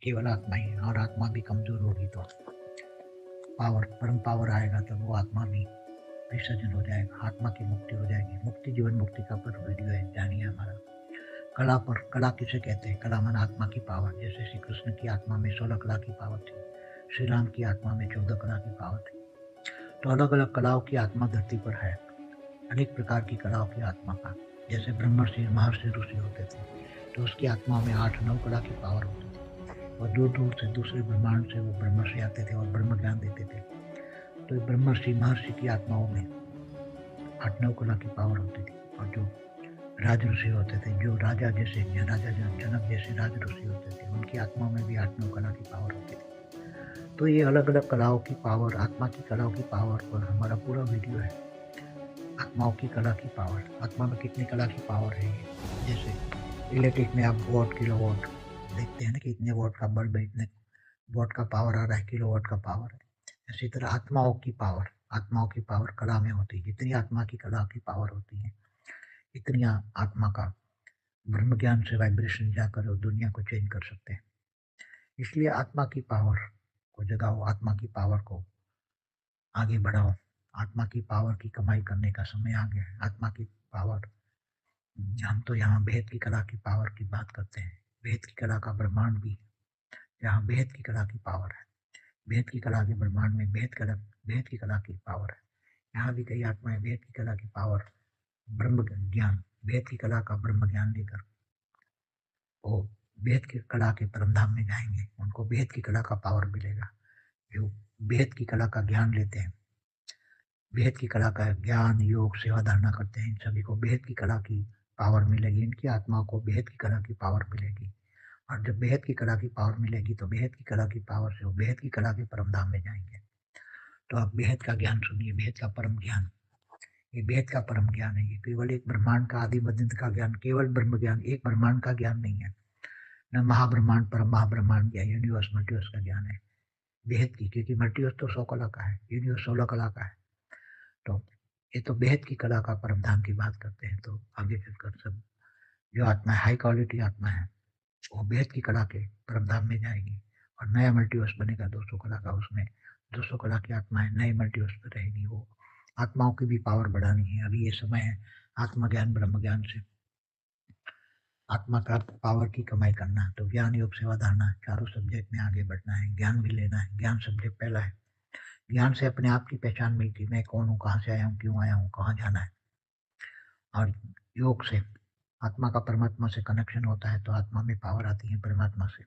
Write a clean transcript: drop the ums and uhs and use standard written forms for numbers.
केवल आत्मा ही है, और आत्मा भी कमजोर होगी तो पावर, परम पावर आएगा तब वो आत्मा भी विसर्जन हो जाएगा, आत्मा की मुक्ति हो जाएगी। मुक्ति जीवन मुक्ति का पर वीडियो है, जानिए हमारा। कला पर, कला किसे कहते हैं? कला मन आत्मा की पावर। जैसे श्री कृष्ण की आत्मा में 16 कला की पावर थी, श्री राम की आत्मा में 14 कला की पावर थी। तो अलग अलग कलाओं की आत्मा धरती पर है, अनेक प्रकार की कलाओं की आत्मा का। जैसे ब्रह्मर्षि महर्षि ऋषि होते थे तो उसकी आत्मा में 8-9 कला की पावर होती थी, और दूर दूर से दूसरे ब्रह्मांड से वो ब्रह्मर्षि आते थे और ब्रह्म ज्ञान देते थे। तो ब्रह्मर्षि महर्षि की आत्माओं में 8-9 कला की पावर होती थी। और जो राज ऋषि होते थे, जो राजा जैसे राजा जनक जैसे राज ऋषि होते थे, उनकी आत्मा में भी 8-9 कला की पावर होती थी। तो ये अलग अलग कलाओं की पावर, आत्मा की कलाओं की पावर पर हमारा पूरा वीडियो है। आत्माओं की कला की पावर, आत्मा में कितनी कला की पावर है ये। जैसे इलेक्ट्रिक में आप वॉट किलो वॉट देखते हैं ना, कि इतने वॉट का बल्ब है, इतने वॉट का पावर आ रहा है, किलो वॉट का पावर है। इसी तरह आत्माओं की पावर, आत्माओं की पावर कला में होती है। जितनी आत्मा की कला की पावर होती है, इतनी आत्मा का ब्रह्म ज्ञान से वाइब्रेशन जाकर वो दुनिया को चेंज कर सकते हैं। इसलिए आत्मा की पावर को जगाओ, आत्मा की पावर को आगे बढ़ाओ। आत्मा की पावर की कमाई करने का समय आ गया है। आत्मा की पावर, हम तो यहाँ भेद की कला की पावर की बात करते हैं। भेद की कला का ब्रह्मांड भी, यहाँ भेद की कला की पावर है। भेद की कला के ब्रह्मांड में भेद की कला की पावर है। यहाँ भी कई आत्माएं भेद की कला की पावर, ब्रह्म ज्ञान, भेद की कला का ब्रह्म ज्ञान लेकर वो भेद की कला के परमधाम में जाएंगे। उनको भेद की कला का पावर मिलेगा। जो भेद की कला का ज्ञान लेते हैं, भेद की कला का ज्ञान योग सेवा धारणा करते हैं, इन सभी को भेद की कला की पावर मिलेगी। इनकी आत्मा को भेद की कला की पावर मिलेगी। और जब बेहद की कला की पावर मिलेगी तो बेहद की कला की पावर से वो बेहद की कला के परम धाम में जाएंगे। तो आप बेहद का ज्ञान सुनिए, बेहद का परम ज्ञान। ये बेहद का परम ज्ञान है। ये केवल एक ब्रह्मांड का आदि मध्यंत का ज्ञान, केवल ब्रह्म ज्ञान, एक ब्रह्मांड का ज्ञान नहीं है, न महाब्रह्मांड परम महाब्रह्मांड या यूनिवर्स मल्टीवर्स का ज्ञान है। बेहद की, क्योंकि मल्टीवर्स तो 100 कला का है, यूनिवर्स 16 कला का है। तो ये तो बेहद की कला का परम धाम की बात करते हैं। तो आगे चलकर सब जो आत्मा हाई क्वालिटी आत्मा है, वो बेहद की कला के परमधाम में जाएगी। और नया मल्टीवर्स बनेगा 200 कला का। उसमें 200 कला की आत्माएं नए मल्टीवर्स पर रहेगी। वो आत्माओं की भी पावर बढ़ानी है। अभी ये समय है आत्मज्ञान ब्रह्म ज्ञान से आत्मा का पावर की कमाई करना है। तो ज्ञान योग सेवा धारणा चारों सब्जेक्ट में आगे बढ़ना है। ज्ञान भी लेना है, ज्ञान सब्जेक्ट पहला है। ज्ञान से अपने आप की पहचान मिलती, मैं कौन हूँ, कहाँ से आया हूँ, क्यों आया हूँ, कहाँ जाना है। और योग से आत्मा का परमात्मा से कनेक्शन होता है, तो आत्मा में पावर आती है परमात्मा से।